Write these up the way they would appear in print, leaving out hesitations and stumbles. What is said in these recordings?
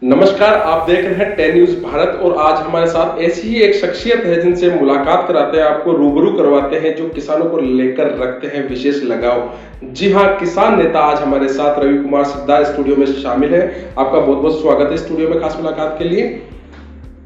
नमस्कार, आप देख रहे हैं 10 न्यूज भारत और आज हमारे साथ ऐसी ही एक शख्सियत है जिनसे मुलाकात कराते हैं, आपको रूबरू करवाते हैं, जो किसानों को लेकर रखते हैं विशेष लगाव। जी हाँ, किसान नेता आज हमारे साथ रवि कुमार सिद्धार्थ स्टूडियो में शामिल है। आपका बहुत बहुत स्वागत है स्टूडियो में खास मुलाकात के लिए।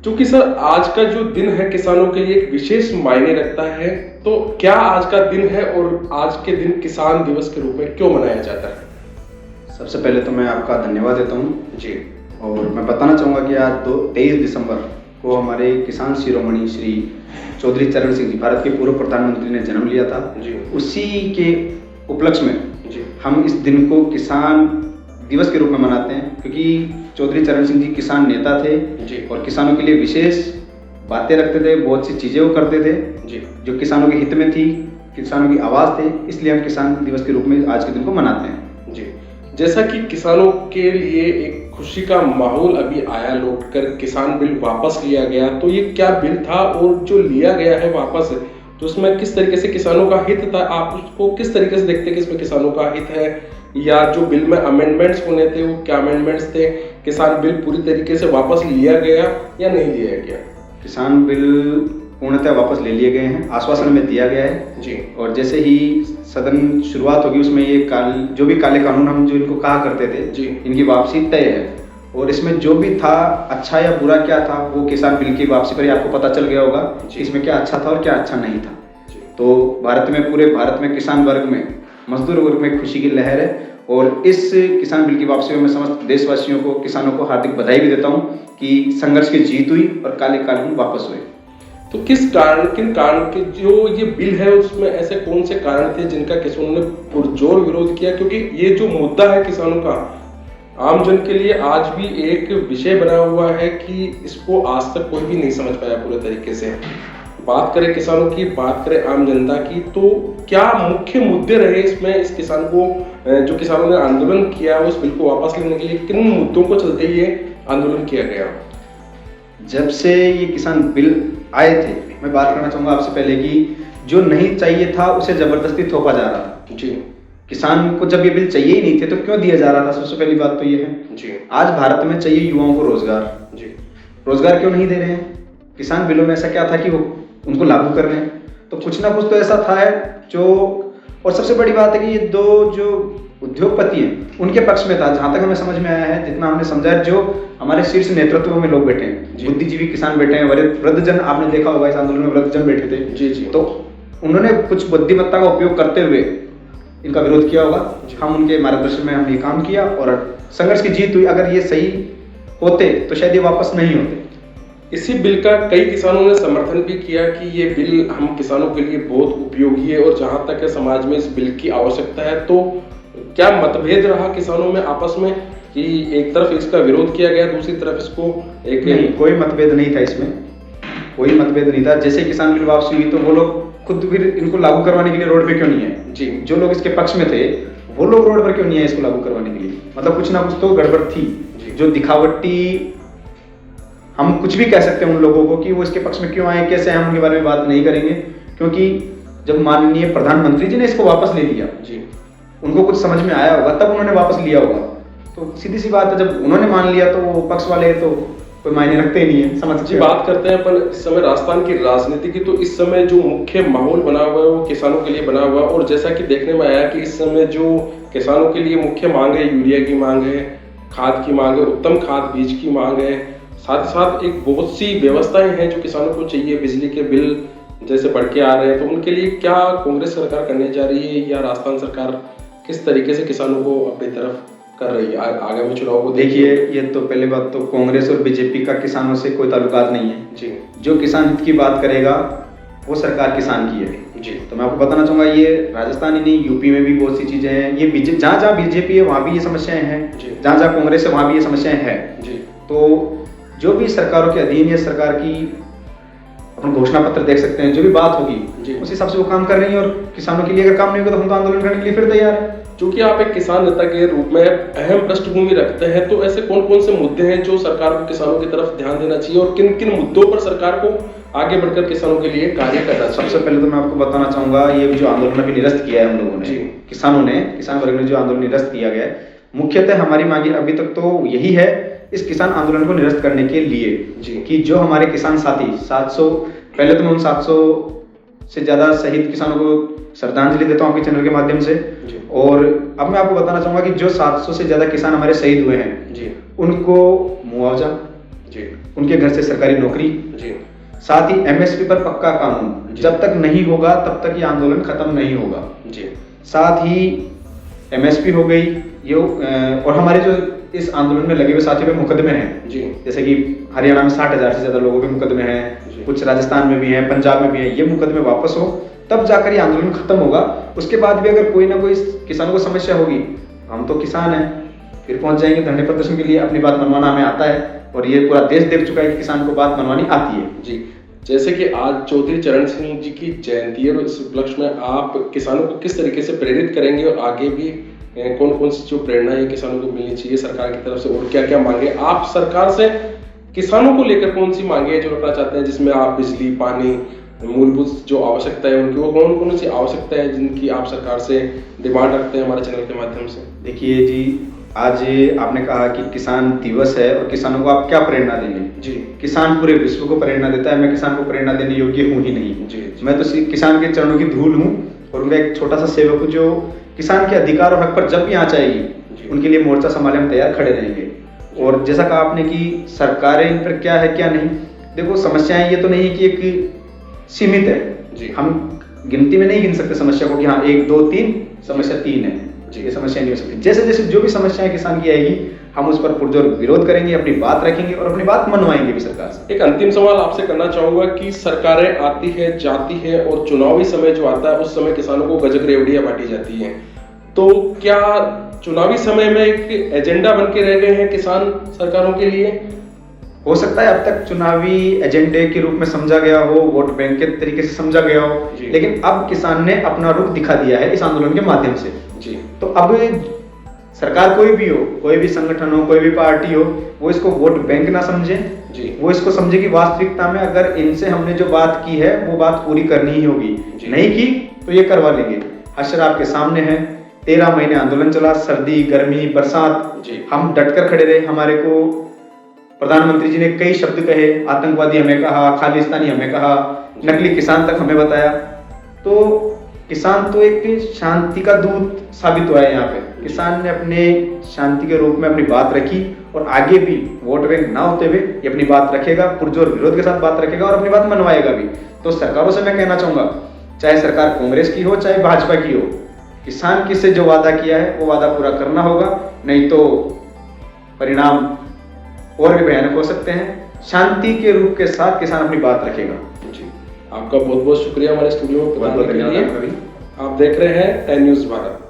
क्योंकि सर आज का जो दिन है किसानों के लिए एक विशेष मायने रखता है, तो क्या आज का दिन है और आज के दिन किसान दिवस के रूप में क्यों मनाया जाता है? सबसे पहले तो मैं आपका धन्यवाद देता हूँ जी। और मैं बताना चाहूँगा कि आज 23 दिसंबर को हमारे किसान शिरोमणि श्री चौधरी चरण सिंह जी, भारत के पूर्व प्रधानमंत्री ने जन्म लिया था जी। उसी के उपलक्ष्य में जी। हम इस दिन को किसान दिवस के रूप में मनाते हैं, क्योंकि चौधरी चरण सिंह जी किसान नेता थे जी। और किसानों के लिए विशेष बातें रखते थे, बहुत सी चीज़ें वो करते थे जी। जो किसानों के हित में थी, किसानों की आवाज़ थे। इसलिए हम किसान दिवस के रूप में आज के दिन को मनाते हैं। जी। जैसा कि किसानों के लिए एक खुशी का माहौल अभी आया, लौटकर किसान बिल वापस लिया गया, तो ये क्या बिल था और जो लिया गया है वापस, तो उसमें किस तरीके से किसानों का हित था? आप उसको किस तरीके से देखते हैं कि इसमें किसानों का हित है, या जो बिल में अमेंडमेंट्स होने थे वो क्या अमेंडमेंट्स थे? किसान बिल पूरी तरीके से वापस लिया गया या नहीं लिया गया? किसान बिल पूर्णतः वापस ले लिए गए हैं, आश्वासन में दिया गया है जी। और जैसे ही सदन शुरुआत होगी उसमें ये जो भी काले कानून हम जो इनको कहा करते थे जी। इनकी वापसी तय है। और इसमें जो भी था, अच्छा या बुरा क्या था, वो किसान बिल की वापसी पर ही आपको पता चल गया होगा कि इसमें क्या अच्छा था और क्या अच्छा नहीं था। तो पूरे भारत में किसान वर्ग में, मजदूर वर्ग में खुशी की लहर है और इस किसान बिल की वापसी में मैं समस्त देशवासियों को, किसानों को हार्दिक बधाई भी देता हूँ कि संघर्ष की जीत हुई और काले कानून वापस हुए। तो किन कारण के जो ये बिल है उसमें ऐसे कौन से कारण थे जिनका किसानों ने पुरजोर विरोध किया? क्योंकि ये जो मुद्दा है किसानों का, आम जन के लिए आज भी एक विषय बना हुआ है कि इसको आज तक कोई भी नहीं समझ पाया पूरे तरीके से। बात करें किसानों की, बात करें आम जनता की, तो क्या मुख्य मुद्दे रहे इसमें? इस किसान को, जो किसानों ने आंदोलन किया उस बिल को वापस लेने के लिए किन मुद्दों को चलते ये आंदोलन किया गया? जब से ये किसान बिल आए थे, मैं बात करना चाहूंगा आपसे पहले कि जो नहीं चाहिए था उसे जबरदस्ती थोपा जा रहा था। जी। किसान को जब ये बिल चाहिए ही नहीं थे तो क्यों दिया जा रहा था? सबसे पहली बात तो ये है। जी। आज भारत में चाहिए युवाओं को रोजगार। जी। रोजगार क्यों नहीं दे रहे हैं? किसान बिलों में ऐसा क्या था कि वो उनको लागू कर रहे हैं? तो कुछ ना कुछ तो ऐसा था है जो, और सबसे बड़ी बात है कि ये दो जो उद्योगपति हैं उनके पक्ष में था, जहां तक हमें समझ में आया है, जितना हमने समझा है। जो हमारे शीर्ष नेतृत्व में लोग बैठे हैं, बुद्धिजीवी किसान बैठे हैं, वृद्धजन, आपने देखा होगा इस आंदोलन में वृद्धजन बैठे थे। जी। जी। तो उन्होंने कुछ बुद्धिमत्ता का उपयोग करते हुए इनका विरोध किया होगा। हम उनके मार्गदर्शन में हमने काम किया और संघर्ष की जीत हुई। अगर ये सही होते तो शायद ये वापस नहीं होते। इसी बिल का कई किसानों ने समर्थन भी किया कि ये बिल हम किसानों के लिए बहुत उपयोगी है और जहां तक है समाज में इस बिल की आवश्यकता है। तो क्या मतभेद रहा किसानों में आपस में कि एक तरफ इसका विरोध किया गया, दूसरी तरफ इसको एक? नहीं, कोई मतभेद नहीं था इसमें, कोई मतभेद नहीं था। जैसे किसान बिल वापसी हुई तो वो लोग खुद फिर इनको लागू करवाने के लिए रोड पे क्यों नहीं है? जी। जो लोग इसके पक्ष में थे वो लोग रोड पर क्यों नहीं है इसको लागू करवाने के लिए? मतलब कुछ ना कुछ तो गड़बड़ थी। जो दिखावटी, हम कुछ भी कह सकते हैं उन लोगों को कि वो इसके पक्ष में क्यों आए, कैसे, हम उनके बारे में बात नहीं करेंगे। क्योंकि जब माननीय प्रधानमंत्री जी ने इसको वापस ले लिया, जी, उनको कुछ समझ में आया होगा, तब उन्होंने वापस लिया होगा। तो सीधी सी बात है, जब उन्होंने मान लिया तो वो पक्ष वाले तो कोई मायने रखते ही नहीं है। समझ जी। बात करते हैं अपन इस समय राजस्थान की राजनीति की, तो इस समय जो मुख्य माहौल बना हुआ है वो किसानों के लिए बना हुआ है। और जैसा कि देखने में आया कि इस समय जो किसानों के लिए मुख्य मांग है, यूरिया की मांग है, खाद की मांग है, उत्तम खाद बीज की मांग है, साथ ही साथ एक बहुत सी व्यवस्थाएं हैं जो किसानों को चाहिए। बिजली के बिल जैसे बढ़ के आ रहे हैं, तो उनके लिए क्या कांग्रेस सरकार करने जा रही है या राजस्थान सरकार किस तरीके से किसानों को अपनी तरफ कर रही है आगामी चुनाव को? देखिए, ये तो पहले बात तो कांग्रेस और बीजेपी का किसानों से कोई ताल्लुकात नहीं है। जी। जो जो किसान हित की बात करेगा वो सरकार किसान की है। जी। तो मैं आपको बताना चाहूंगा, ये राजस्थान ही नहीं, यूपी में भी बहुत सी चीजें हैं। ये जहाँ जहाँ बीजेपी है वहाँ भी ये समस्याएं हैं, जहाँ जहाँ कांग्रेस है वहाँ भी ये समस्याएं हैं। जी। तो जो भी सरकारों के अधीन या सरकार की अपन घोषणा पत्र देख सकते हैं, जो भी बात होगी उस हिसाब से वो काम कर रही है। और किसानों के लिए अगर काम नहीं होगा तो हम तो आंदोलन करने के लिए फिर तैयार है। क्योंकि आप एक किसान नेता के रूप में अहम पृष्ठभूमि रखते हैं, तो ऐसे कौन कौन से मुद्दे हैं जो सरकार को किसानों की तरफ ध्यान देना चाहिए और किन किन मुद्दों पर सरकार को आगे बढ़कर किसानों के लिए कार्य करना चाहिए? सबसे पहले तो मैं आपको बताना चाहूंगा, ये जो आंदोलन अभी निरस्त किया है हम लोगों ने, किसान वर्ग ने जो आंदोलन निरस्त किया गया है, मुख्यतः हमारी मांगे अभी तक तो यही है इस किसान आंदोलन को निरस्त करने के लिए जी। कि जो हमारे किसान साथी 700, पहले तो मैं उन 700 से ज्यादा शहीद किसानों को श्रद्धांजलि देता हूँ आपके चैनल के माध्यम से। जी। और अब मैं आपको बताना चाहूंगा कि जो 700 से ज्यादा किसान हमारे शहीद हुए हैं जी। उनको मुआवजा, जी। उनके घर से सरकारी नौकरी, जी। साथ ही एमएसपी पर पक्का कानून जी। जब तक नहीं होगा तब तक ये आंदोलन खत्म नहीं होगा। जी। साथ ही एमएसपी हो गई ये और हमारे जो इस आंदोलन में लगे हुए साथियों पे मुकदमे हैं, जी। जैसे कि हरियाणा में 60,000 से ज्यादा लोगों के मुकदमे जी। हैं, कुछ राजस्थान में भी हैं, पंजाब में भी हैं, ये मुकदमे वापस हो तब जाकर ये आंदोलन खत्म होगा। उसके बाद भी अगर कोई ना कोई किसानों को समस्या होगी, हम तो किसान हैं, फिर पहुंच जाएंगे धरने प्रदर्शन के लिए। अपनी बात मनवाना हमें आता है और ये पूरा देश देख चुका है कि किसान को बात मनवानी आती है। जी। जैसे कि आज चौधरी चरण सिंह जी की जयंती है और इस उपलक्ष्य में आप किसानों को किस तरीके से प्रेरित करेंगे और आगे भी कौन कौन सी जो प्रेरणा है किसानों को मिलनी चाहिए सरकार की तरफ से और क्या क्या मांगे आप सरकार से किसानों को लेकर कौन सी मांगे जो रखना चाहते हैं, जिसमें आप बिजली, पानी, मूलभूत जो आवश्यकता है उनकी, वो कौन कौन सी आवश्यकता है जिनकी आप सरकार से डिमांड रखते हैं हमारे चैनल के माध्यम से? देखिए जी, आज आपने कहा कि किसान दिवस है और किसानों को आप क्या प्रेरणा देंगे। जी, किसान पूरे विश्व को प्रेरणा देता है, मैं किसान को प्रेरणा देने योग्य हूँ ही नहीं। जी। मैं तो किसान के चरणों की धूल हूँ और उनका एक छोटा सा सेवक हूँ जो किसान के अधिकार और हक पर जब भी आँच आएगी उनके लिए मोर्चा संभालने में तैयार खड़े रहेंगे। और जैसा कहा आपने कि सरकारें इन पर क्या है क्या नहीं, देखो समस्याएं ये तो नहीं है कि एक सीमित है जी, हम गिनती में नहीं गिन सकते समस्या को कि हाँ 1 2 3 समस्या 3 है जी, ये समस्या नहीं हो सकती। जैसे जैसे जो भी समस्याएं किसान की आएगी हम उस पर पुरजोर विरोध करेंगे, अपनी बात रखेंगे और अपनी बात मनवाएंगे भी सरकार से। एक अंतिम सवाल आपसे करना चाहूंगा कि सरकारें आती है जाती है और चुनावी समय जो आता है उस समय किसानों को गजक रेवड़ियां बांटी जाती हैं, तो क्या चुनावी समय में एक एजेंडा बन के रह गए हैं किसान सरकारों के लिए? हो सकता है अब तक चुनावी एजेंडे के रूप में समझा गया हो, वोट बैंक के तरीके से समझा गया हो, लेकिन अब किसान ने अपना रुख दिखा दिया है इस आंदोलन के माध्यम से जी। तो अब सरकार कोई भी हो, कोई भी संगठन हो, कोई भी पार्टी हो, वो इसको वोट बैंक ना समझे जी, वो इसको समझे कि वास्तविकता में अगर इनसे हमने जो बात की है वो बात पूरी करनी ही होगी, नहीं की तो ये करवा लेंगे। हश्र आपके सामने है, 13 महीने आंदोलन चला, सर्दी गर्मी बरसात हम डटकर खड़े रहे। हमारे को प्रधानमंत्री जी ने कई शब्द कहे, आतंकवादी हमें कहा, खालिस्तानी हमें कहा, नकली किसान तक हमें बताया। तो किसान तो एक शांति का दूत साबित हुआ है यहाँ पे। किसान ने अपने शांति के रूप में अपनी बात रखी और आगे भी वोट बैंक ना होते हुए ये अपनी बात रखेगा, पुरजोर विरोध के साथ बात रखेगा और अपनी बात मनवाएगा भी। तो सरकारों से मैं कहना चाहूंगा, चाहे सरकार कांग्रेस की हो चाहे भाजपा की हो, किसान किससे जो वादा किया है वो वादा पूरा करना होगा, नहीं तो परिणाम और भी भयानक हो सकते हैं। शांति के रूप के साथ किसान अपनी बात रखेगा जी। आपका बहुत बहुत शुक्रिया हमारे स्टूडियो में बहुत बहुत धन्यवाद। आप देख रहे हैं 10 न्यूज़ भारत।